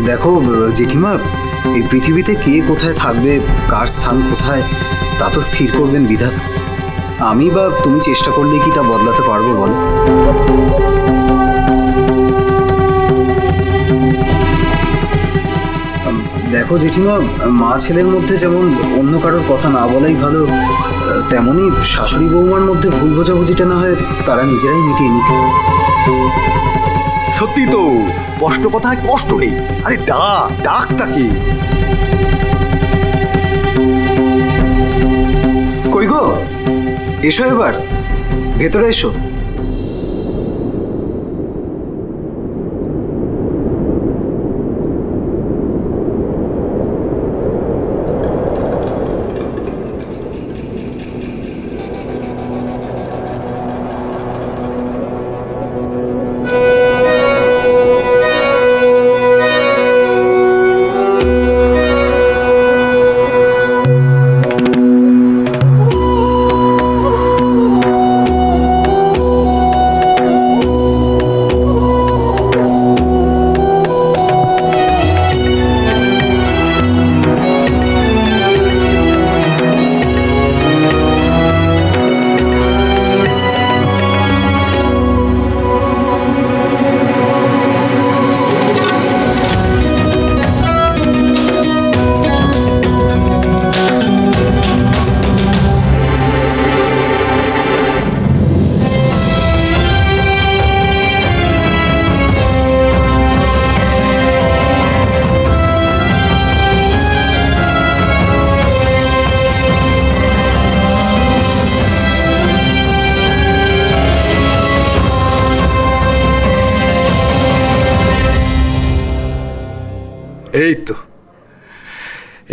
দেখো জেঠিমা, এই পৃথিবীতে কে কোথায় থাকবে, কার স্থান কোথায়, তা তো স্থির করবেন বিধাতা। আমি বা তুমি চেষ্টা করলে কি তা বদলাতে পারবো বলো? দেখো জেঠিমা, মা ছেলের মধ্যে যেমন অন্য কারোর কথা না বলাই ভালো, তেমনি শাশুড়ি বৌমার মধ্যে ভুল বোঝাবুঝিটা না হয় তারা নিজেরাই মিটিয়ে নিক। সত্যি তো, কষ্ট কথায় কষ্ট নেই। আরে ডাক তাকে। কই গো, এসো এবার, ভেতরে এসো।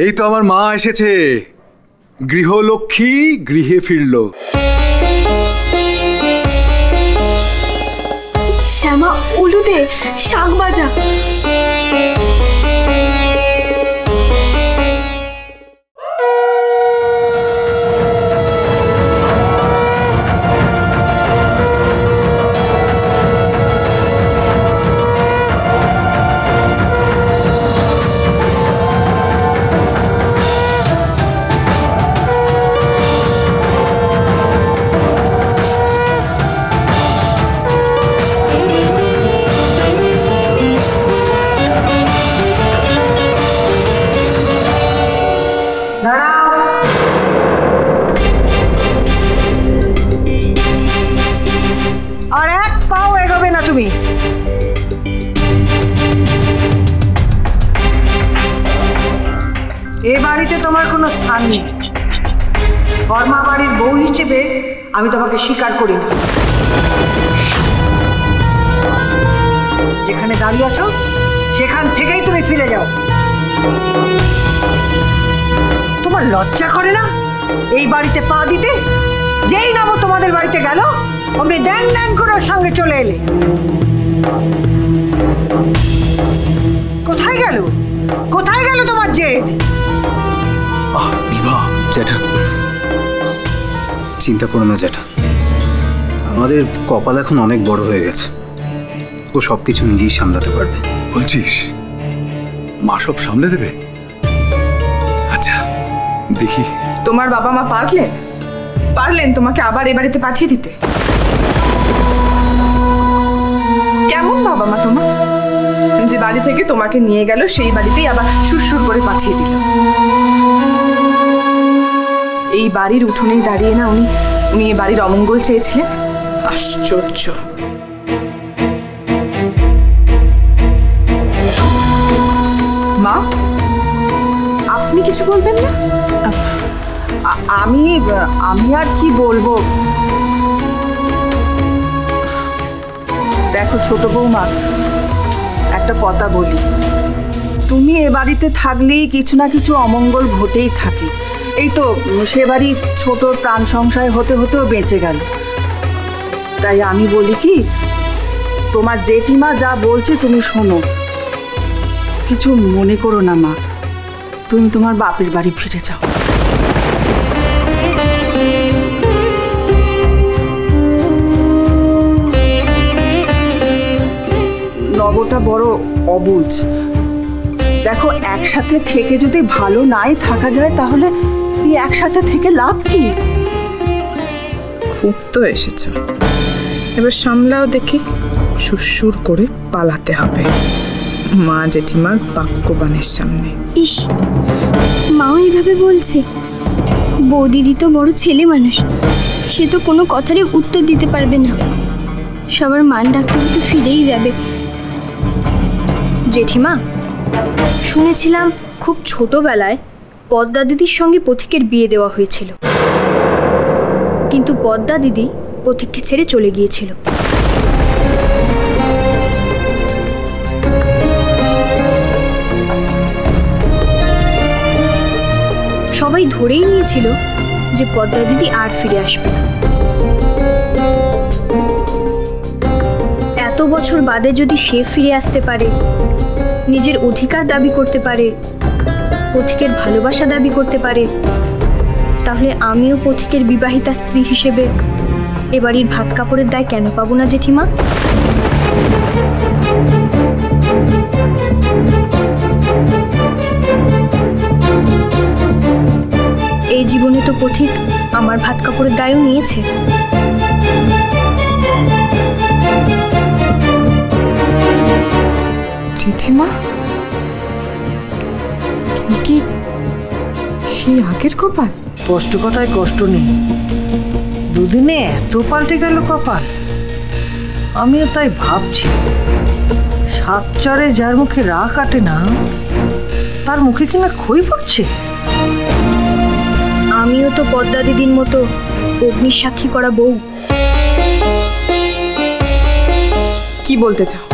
এই তো আমার মা এসেছে। গৃহলক্ষ্মী গৃহে ফিরল। শ্যামা, উলুদে শাক বাজা। এ বাড়িতে তোমার কোনো স্থান নেই। বর্মা বাড়ির বউ হিসেবে আমি তোমাকে স্বীকার করি না। যেখানে দাঁড়িয়ে আছো সেখান থেকেই তুমি ফিরে যাও। তোমার লজ্জা করে না এই বাড়িতে পা দিতে? যেই নামো তোমাদের বাড়িতে গেল অমনি ড্যাং ড্যাং করে ওর সঙ্গে চলে এলে। কোথায় গেল কোথায় গেল তোমার জেদ? বিভা, জ্যাঠা চিন্তা করো না জ্যাঠা, আমাদের কপাল এখন অনেক বড় হয়ে গেছে, ও সবকিছু নিজেই সামলাতে পারবে। বলছিস মা সব সামলে দেবে? আচ্ছা দেখি। তোমার বাবা মা পারলেন তোমাকে আবার এ বাড়িতে পাঠিয়ে দিতে? কেমন বাবা মা তোমার, যে বাড়ি থেকে তোমাকে নিয়ে গেল সেই বাড়িতেই আবার সুরসুর করে পাঠিয়ে দিল। এই বাড়ির উঠোনেই দাঁড়িয়ে না উনি এ বাড়ির অমঙ্গল চেয়েছিলেন? আশ্চর্য। মা, আপনি কিছু বলবেন না? আমি আর কি বলবো? দেখো ছোট বৌমা, একটা কথা বলি, তুমি এ বাড়িতে থাকলেই কিছু না কিছু অমঙ্গল ঘটেই থাকে। এই তো সে বাড়ি ছোট প্রাণ সংশয় হতে হতেও বেঁচে গেল। তাই আমি বলি কি, তোমার জেঠিমা যা বলছে তুমি শোনো, কিছু মনে করো না মা, তুমি তোমার বাপের বাড়ি ফিরে যাও। নবটা বড় অবুঝ, দেখো, একসাথে থেকে যদি ভালো নাই থাকা যায় তাহলে এই একসাথে থেকে লাভ কি? খুব তো এসেছো, এবার সামলাও দেখি। সুরসুর করে পালাতে হবে মা জেঠিমার বাক্যবাণের সামনে। ইস, মাও এইভাবে বলছে। বৌদিদি তো বড় ছেলে মানুষ, সে তো কোনো কথারই উত্তর দিতে পারবে না। সবার মান রাখতে তো ফিরেই যাবে। জেঠিমা, শুনেছিলাম খুব ছোটবেলায় পদ্মা দিদির সঙ্গে পথিকের বিয়ে দেওয়া হয়েছিল, কিন্তু পদ্মা দিদি পথিককে ছেড়ে চলে গিয়েছিল। সবাই ধরেই নিয়েছিল যে পদ্মা দিদি আর ফিরে আসবে না। এত বছর বাদে যদি সে ফিরে আসতে পারে, নিজের অধিকার দাবি করতে পারে, পথিকের ভালোবাসা দাবি করতে পারে, তাহলে আমিও পথিকের বিবাহিতা স্ত্রী হিসেবে এ বাড়ির ভাত কাপড়ের দায় কেন পাবো না জেঠিমা? এই জীবনে তো পথিক আমার ভাত কাপড়ের দায়ও নিয়েছে। জেঠিমা, কি সেই আগের কপাল? কষ্ট কথায় কষ্ট নেই, দুদিনে এত পাল্টে গেল কপাল। আমিও তাই ভাবছি, সাত চরে যার মুখে রা কাটে না, তার মুখে কিনা খই পড়ছে। আমিও তো পদ্মা দিদির মতো অগ্নিসাক্ষী করা বউ। কি বলতে চাও?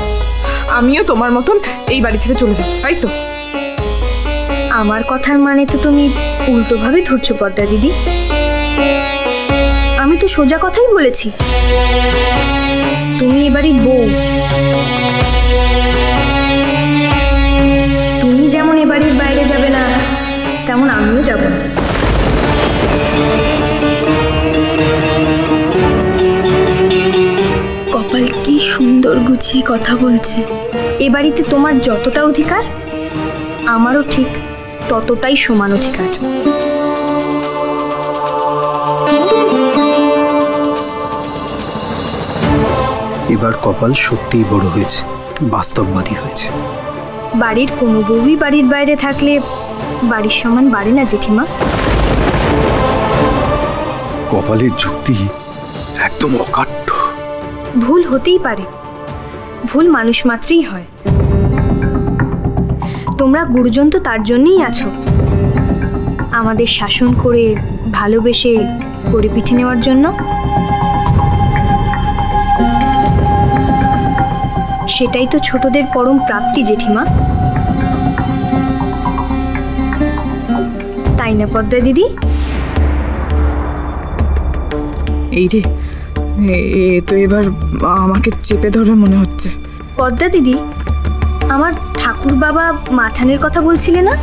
আমিও তোমার মতন এই বাড়ি ছেড়ে চলে যাব, তাই তো? আমার কথার মানে তো তুমি উল্টোভাবে ধরছো পদ্মা দিদি। আমি তো সোজা কথাই বলেছি, তুমি এবারই বউ। তুমি যেমন এ বাড়ির বাইরে যাবে না, তেমন আমিও যাব না। কপাল কি সুন্দর গুছিয়ে কথা বলছে। এ বাড়িতে তোমার যতটা অধিকার, আমারও ঠিক ততটাই সমান অধিকার। এবার কপাল সত্যিই বড় হয়েছে, বাস্তববাদী হয়েছে। বাড়ির কোনো বউই বাড়ির বাইরে থাকলে বাড়ির সমান বাড়ে না জেঠিমা। কপালের যুক্তি একদম অকাট্য। ভুল হতেই পারে, ভুল মানুষ মাত্রই হয়। তোমরা গুরুজন তো তার জন্যই আছো, আমাদের শাসন করে ভালোবেসে করে পিঠে নেওয়ার জন্য। সেটাই তো ছোটদের পরম প্রাপ্তি জেঠিমা, তাই না পদ্মা দিদি? এই রে, এ তো এবার আমাকে চেপে ধরে মনে হচ্ছে। পদ্মা দিদি, আমার ঠাকুর বাবা মাঠানের কথা বলছিলে না?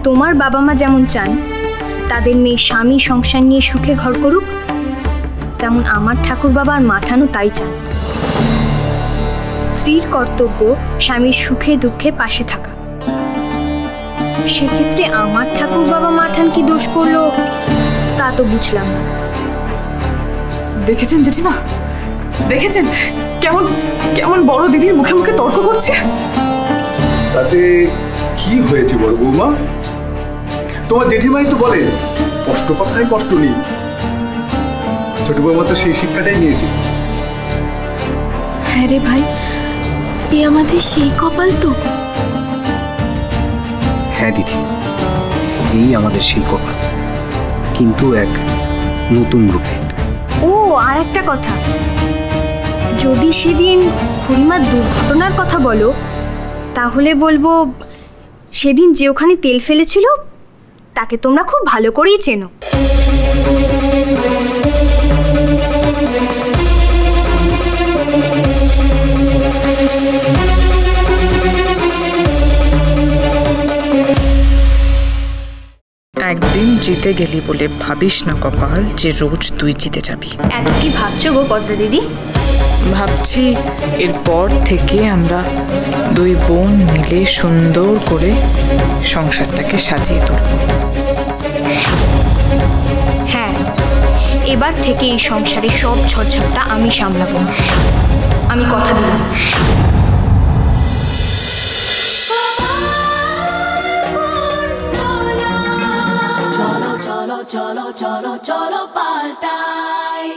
তোমার বাবা মা যেমন চান তাদের মেয়ে স্বামী সংসার নিয়ে সুখে ঘর করুক, তেমন আমার ঠাকুর বাবা আর মাঠানও তাই চান। স্ত্রীর কর্তব্য স্বামীর সুখে দুঃখে পাশে থাকা। সেক্ষেত্রে আমার ঠাকুর বাবা মাঠান কি দোষ করলো তা তো বুঝলাম না। দেখেছেন জেঠিমা, দেখেছেন কেমন কেমন বড় দিদির মুখে মুখে তর্ক করছে? তাতে কি হয়েছে বড় বৌমা? তোমার জেঠিমাই তো বলেন কষ্ট কথায় কষ্ট নেই। ছোট বৌমা তো সেই শিক্ষাটাই নিয়েছে। হ্যাঁ রে ভাই, এ আমাদের সেই কপাল তো। হ্যাঁ দিদি, এই আমাদের সেই কপাল, কিন্তু এক নতুন রূপে। ও আর একটা কথা, যদি সেদিন খুড়িমার দুর্ঘটনার কথা বলো, তাহলে বলবো সেদিন যে ওখানে তেল ফেলেছিল তাকে তোমরা খুব ভালো করেই চেনো। একদিন জিতে গেলি বলে ভাবিস না কপাল যে রোজ তুই জিতে যাবি। এত কি ভাবছো গো পদ্মা দিদি? ভাবছি এরপর থেকে আমরা দুই বোন মিলে সুন্দর করে সংসারটাকে সাজিয়ে তুলব। হ্যাঁ, এবার থেকে এই সংসারে সব ঝড়ঝাপটা আমি সামলাবো, আমি কথা দিলাম। চলো চলো চলো চলো চলো পাল্টাই।